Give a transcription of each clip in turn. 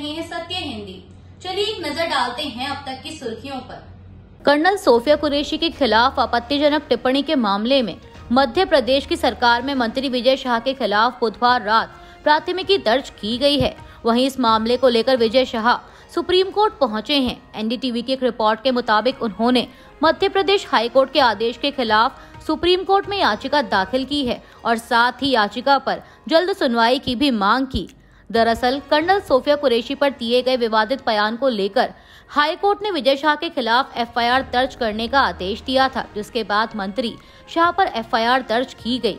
रहे हैं सत्य हिंदी। चलिए एक नजर डालते हैं अब तक की सुर्खियों पर। कर्नल सोफिया कुरैशी के खिलाफ आपत्तिजनक टिप्पणी के मामले में मध्य प्रदेश की सरकार में मंत्री विजय शाह के खिलाफ बुधवार रात प्राथमिकी दर्ज की गई है। वहीं इस मामले को लेकर विजय शाह सुप्रीम कोर्ट पहुंचे हैं। एनडीटीवी की एक रिपोर्ट के मुताबिक उन्होंने मध्य प्रदेश हाई कोर्ट के आदेश के खिलाफ सुप्रीम कोर्ट में याचिका दाखिल की है और साथ ही याचिका पर जल्द सुनवाई की भी मांग की। दरअसल कर्नल सोफिया कुरैशी पर दिए गए विवादित बयान को लेकर हाई कोर्ट ने विजय शाह के खिलाफ एफआईआर दर्ज करने का आदेश दिया था, जिसके बाद मंत्री शाह पर एफआईआर दर्ज की गई।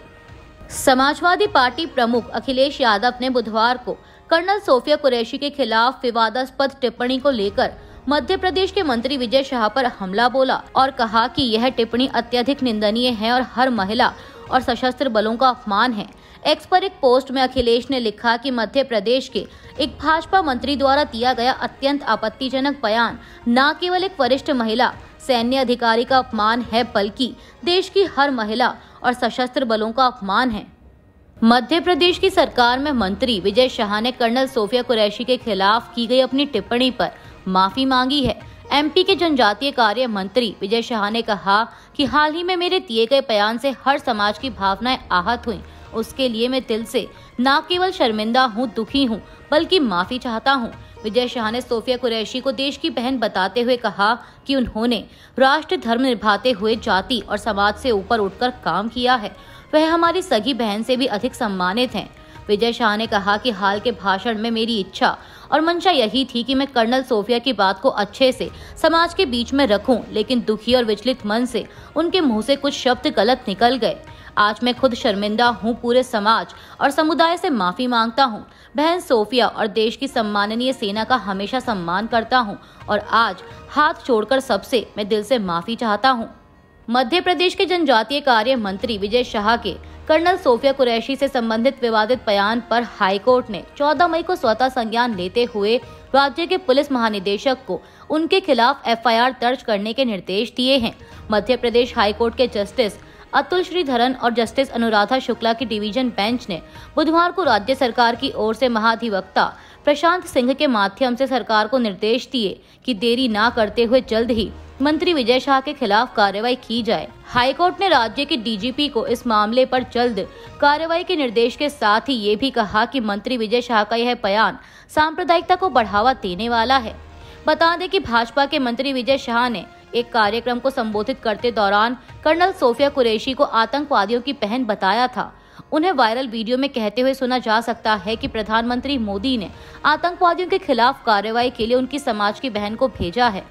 समाजवादी पार्टी प्रमुख अखिलेश यादव ने बुधवार को कर्नल सोफिया कुरैशी के खिलाफ विवादास्पद टिप्पणी को लेकर मध्य प्रदेश के मंत्री विजय शाह पर हमला बोला और कहा कि यह टिप्पणी अत्यधिक निंदनीय है और हर महिला और सशस्त्र बलों का अपमान है। एक्स पर एक पोस्ट में अखिलेश ने लिखा कि मध्य प्रदेश के एक भाजपा मंत्री द्वारा दिया गया अत्यंत आपत्तिजनक बयान न केवल एक वरिष्ठ महिला सैन्य अधिकारी का अपमान है, बल्कि देश की हर महिला और सशस्त्र बलों का अपमान है। मध्य प्रदेश की सरकार में मंत्री विजय शाह ने कर्नल सोफिया कुरैशी के खिलाफ की गई अपनी टिप्पणी पर माफी मांगी है। एमपी के जनजातीय कार्य मंत्री विजय शाह ने कहा कि हाल ही में मेरे दिए गए बयान से हर समाज की भावनाएं आहत हुई। उसके लिए मैं दिल से न केवल शर्मिंदा हूं, दुखी हूं, बल्कि माफी चाहता हूं। विजय शाह ने सोफिया कुरैशी को देश की बहन बताते हुए कहा कि उन्होंने राष्ट्र धर्म निभाते हुए जाति और समाज से ऊपर उठकर काम किया है। वह हमारी सगी बहन से भी अधिक सम्मानित हैं। विजय शाह ने कहा कि हाल के भाषण में मेरी इच्छा और मंशा यही थी कि मैं कर्नल सोफिया की बात को अच्छे से समाज के बीच में रखूं, लेकिन दुखी और विचलित मन से उनके मुंह से कुछ शब्द गलत निकल गए। आज मैं खुद शर्मिंदा हूं, पूरे समाज और समुदाय से माफी मांगता हूं। बहन सोफिया और देश की सम्माननीय सेना का हमेशा सम्मान करता हूं और आज हाथ जोड़कर सबसे मैं दिल से माफी चाहता हूं। मध्य प्रदेश के जनजातीय कार्य मंत्री विजय शाह के कर्नल सोफिया कुरैशी से संबंधित विवादित बयान पर हाई कोर्ट ने 14 मई को स्वतः संज्ञान लेते हुए राज्य के पुलिस महानिदेशक को उनके खिलाफ एफआईआर दर्ज करने के निर्देश दिए हैं। मध्य प्रदेश हाई कोर्ट के जस्टिस अतुल श्रीधरन और जस्टिस अनुराधा शुक्ला की डिवीजन बेंच ने बुधवार को राज्य सरकार की ओर से महाधिवक्ता प्रशांत सिंह के माध्यम से सरकार को निर्देश दिए कि देरी न करते हुए जल्द ही मंत्री विजय शाह के खिलाफ कार्रवाई की जाए। हाईकोर्ट ने राज्य के डीजीपी को इस मामले पर जल्द कार्रवाई के निर्देश के साथ ही ये भी कहा कि मंत्री विजय शाह का यह बयान सांप्रदायिकता को बढ़ावा देने वाला है। बता दें कि भाजपा के मंत्री विजय शाह ने एक कार्यक्रम को संबोधित करते दौरान कर्नल सोफिया कुरैशी को आतंकवादियों की बहन बताया था। उन्हें वायरल वीडियो में कहते हुए सुना जा सकता है कि प्रधानमंत्री मोदी ने आतंकवादियों के खिलाफ कार्रवाई के लिए उनकी समाज की बहन को भेजा है।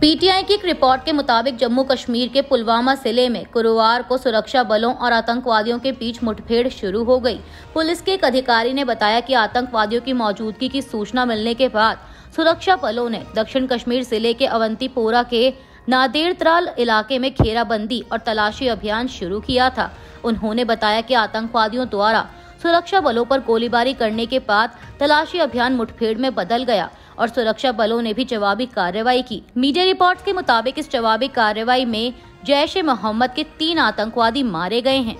पीटीआई की एक रिपोर्ट के मुताबिक जम्मू कश्मीर के पुलवामा जिले में गुरुवार को सुरक्षा बलों और आतंकवादियों के बीच मुठभेड़ शुरू हो गई। पुलिस के एक अधिकारी ने बताया कि आतंकवादियों की मौजूदगी की सूचना मिलने के बाद सुरक्षा बलों ने दक्षिण कश्मीर जिले के अवंतीपोरा के नादेर त्राल इलाके में घेराबंदी और तलाशी अभियान शुरू किया था। उन्होंने बताया कि आतंकवादियों द्वारा सुरक्षा बलों पर गोलीबारी करने के बाद तलाशी अभियान मुठभेड़ में बदल गया और सुरक्षा बलों ने भी जवाबी कार्रवाई की। मीडिया रिपोर्ट्स के मुताबिक इस जवाबी कार्रवाई में जैश-ए-मोहम्मद के 3 आतंकवादी मारे गए हैं।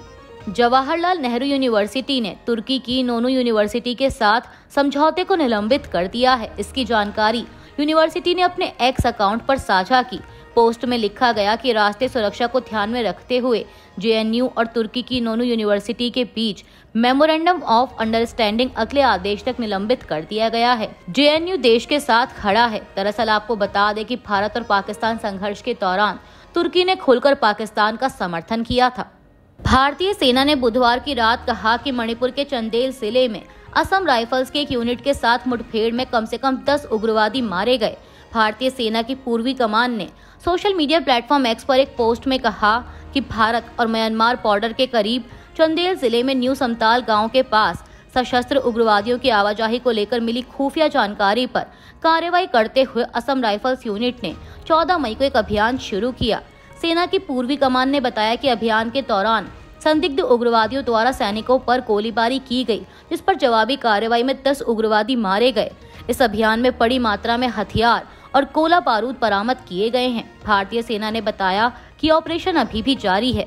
जवाहरलाल नेहरू यूनिवर्सिटी ने तुर्की की नोनू यूनिवर्सिटी के साथ समझौते को निलंबित कर दिया है। इसकी जानकारी यूनिवर्सिटी ने अपने एक्स अकाउंट पर साझा की। पोस्ट में लिखा गया कि राष्ट्रीय सुरक्षा को ध्यान में रखते हुए जेएनयू और तुर्की की नोनू यूनिवर्सिटी के बीच मेमोरेंडम ऑफ अंडरस्टैंडिंग अगले आदेश तक निलंबित कर दिया गया है। जेएनयू देश के साथ खड़ा है। दरअसल आपको बता दें कि भारत और पाकिस्तान संघर्ष के दौरान तुर्की ने खुलकर पाकिस्तान का समर्थन किया था। भारतीय सेना ने बुधवार की रात कहा कि मणिपुर के चंदेल जिले में असम राइफल्स के एक यूनिट के साथ मुठभेड़ में कम से कम 10 उग्रवादी मारे गए। भारतीय सेना की पूर्वी कमान ने सोशल मीडिया प्लेटफॉर्म एक्स पर एक पोस्ट में कहा कि भारत और म्यांमार बॉर्डर के करीब चंदेल जिले में न्यू समताल गांव के पास सशस्त्र उग्रवादियों की आवाजाही को लेकर मिली खुफिया जानकारी पर कार्रवाई करते हुए असम राइफल्स यूनिट ने 14 मई को एक अभियान शुरू किया। सेना की पूर्वी कमान ने बताया कि अभियान के दौरान संदिग्ध उग्रवादियों द्वारा सैनिकों पर गोलीबारी की गई, जिस पर जवाबी कार्रवाई में 10 उग्रवादी मारे गए। इस अभियान में बड़ी मात्रा में हथियार और गोला बारूद बरामद किए गए हैं। भारतीय सेना ने बताया कि ऑपरेशन अभी भी जारी है।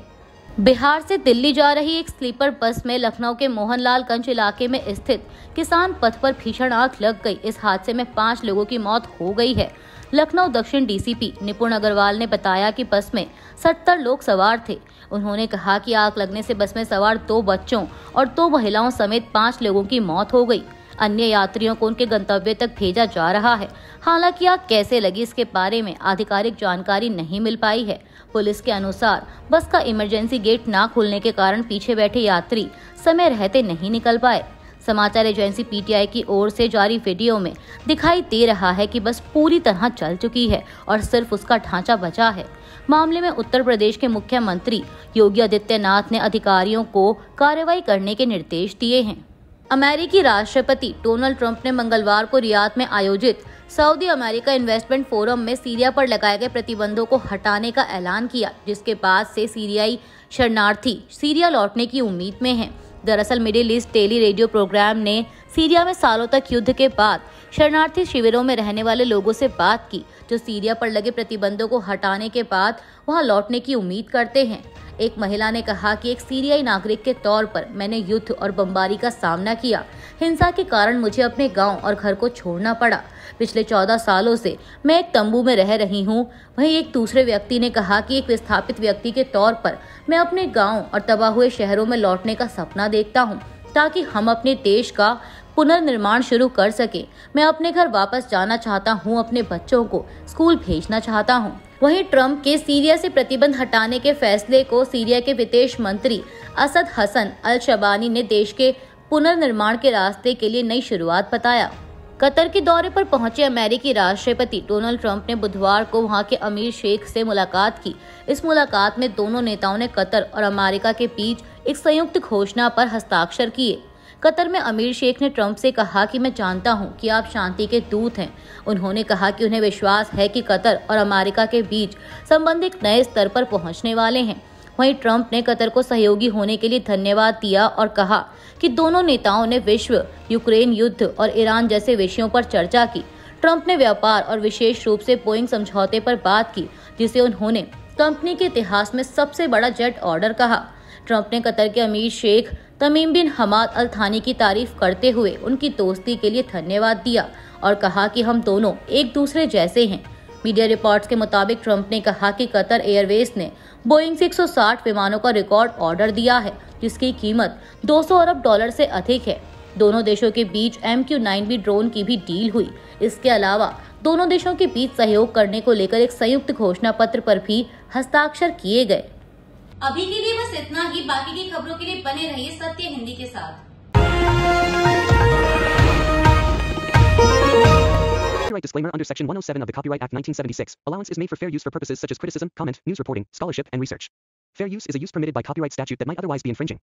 बिहार से दिल्ली जा रही एक स्लीपर बस में लखनऊ के मोहनलालगंज इलाके में स्थित किसान पथ पर भीषण आग लग गई। इस हादसे में 5 लोगों की मौत हो गई है। लखनऊ दक्षिण डीसीपी निपुण अग्रवाल ने बताया कि बस में 70 लोग सवार थे। उन्होंने कहा कि आग लगने से बस में सवार 2 बच्चों और 2 महिलाओं समेत 5 लोगों की मौत हो गई। अन्य यात्रियों को उनके गंतव्य तक भेजा जा रहा है। हालांकि आग कैसे लगी इसके बारे में आधिकारिक जानकारी नहीं मिल पाई है। पुलिस के अनुसार बस का इमरजेंसी गेट ना खुलने के कारण पीछे बैठे यात्री समय रहते नहीं निकल पाए। समाचार एजेंसी पीटीआई की ओर से जारी वीडियो में दिखाई दे रहा है कि बस पूरी तरह जल चुकी है और सिर्फ उसका ढांचा बचा है। मामले में उत्तर प्रदेश के मुख्यमंत्री योगी आदित्यनाथ ने अधिकारियों को कार्रवाई करने के निर्देश दिए हैं। अमेरिकी राष्ट्रपति डोनाल्ड ट्रंप ने मंगलवार को रियाद में आयोजित सऊदी अमेरिका इन्वेस्टमेंट फोरम में सीरिया पर लगाए गए प्रतिबंधों को हटाने का ऐलान किया, जिसके बाद से सीरियाई शरणार्थी सीरिया लौटने की उम्मीद में हैं। दरअसल middle east daily radio programme ने सीरिया में सालों तक युद्ध के बाद शरणार्थी शिविरों में रहने वाले लोगों से बात की, जो सीरिया पर लगे प्रतिबंधों को हटाने के बाद वहां लौटने की उम्मीद करते हैं। एक महिला ने कहा कि एक सीरियाई नागरिक के तौर पर मैंने युद्ध और बमबारी का सामना किया। हिंसा के कारण मुझे अपने गांव और घर को छोड़ना पड़ा। पिछले 14 सालों से मैं एक तंबू में रह रही हूं। वहीं एक दूसरे व्यक्ति ने कहा कि एक विस्थापित व्यक्ति के तौर पर मैं अपने गांव और तबाह हुए शहरों में लौटने का सपना देखता हूं, ताकि हम अपने देश का पुनर्निर्माण शुरू कर सके। मैं अपने घर वापस जाना चाहता हूं, अपने बच्चों को स्कूल भेजना चाहता हूं। वहीं ट्रंप के सीरिया से प्रतिबंध हटाने के फैसले को सीरिया के विदेश मंत्री असद हसन अल शबानी ने देश के पुनर्निर्माण के रास्ते के लिए नई शुरुआत बताया। कतर के दौरे पर पहुंचे अमेरिकी राष्ट्रपति डोनाल्ड ट्रंप ने बुधवार को वहां के अमीर शेख से मुलाकात की। इस मुलाकात में दोनों नेताओं ने कतर और अमेरिका के बीच एक संयुक्त घोषणा पर हस्ताक्षर किए। कतर में अमीर शेख ने ट्रंप से कहा कि मैं जानता हूं कि आप शांति के दूत हैं। उन्होंने कहा कि उन्हें विश्वास है कि कतर और अमेरिका के बीच संबंध एक नए स्तर पर पहुंचने वाले हैं। वहीं ट्रंप ने कतर को सहयोगी होने के लिए धन्यवाद दिया और कहा कि दोनों नेताओं ने विश्व, यूक्रेन युद्ध और ईरान जैसे विषयों पर चर्चा की। ट्रंप ने व्यापार और विशेष रूप से बोइंग समझौते पर बात की, जिसे उन्होंने कंपनी के इतिहास में सबसे बड़ा जेट ऑर्डर कहा। ट्रंप ने कतर के अमीर शेख तमीम बिन हमाद अल थानी की तारीफ करते हुए उनकी दोस्ती के लिए धन्यवाद दिया और कहा कि हम दोनों एक दूसरे जैसे हैं। मीडिया रिपोर्ट्स के मुताबिक ट्रंप ने कहा कि कतर एयरवेज ने बोइंग से 160 विमानों का रिकॉर्ड ऑर्डर दिया है, जिसकी कीमत $200 अरब से अधिक है। दोनों देशों के बीच MQ-9B ड्रोन की भी डील हुई। इसके अलावा दोनों देशों के बीच सहयोग करने को लेकर एक संयुक्त घोषणा पत्र पर भी हस्ताक्षर किए गए। अभी के लिए बस इतना ही। बाकी की खबरों के लिए बने रहिए सत्य हिंदी के साथ। Copyright disclaimer under Section 107 of the Copyright Act 1976. Allowance is made for fair use for purposes such as criticism, comment, news reporting, scholarship, and research. Fair use is a use permitted by copyright statute that might otherwise be infringing.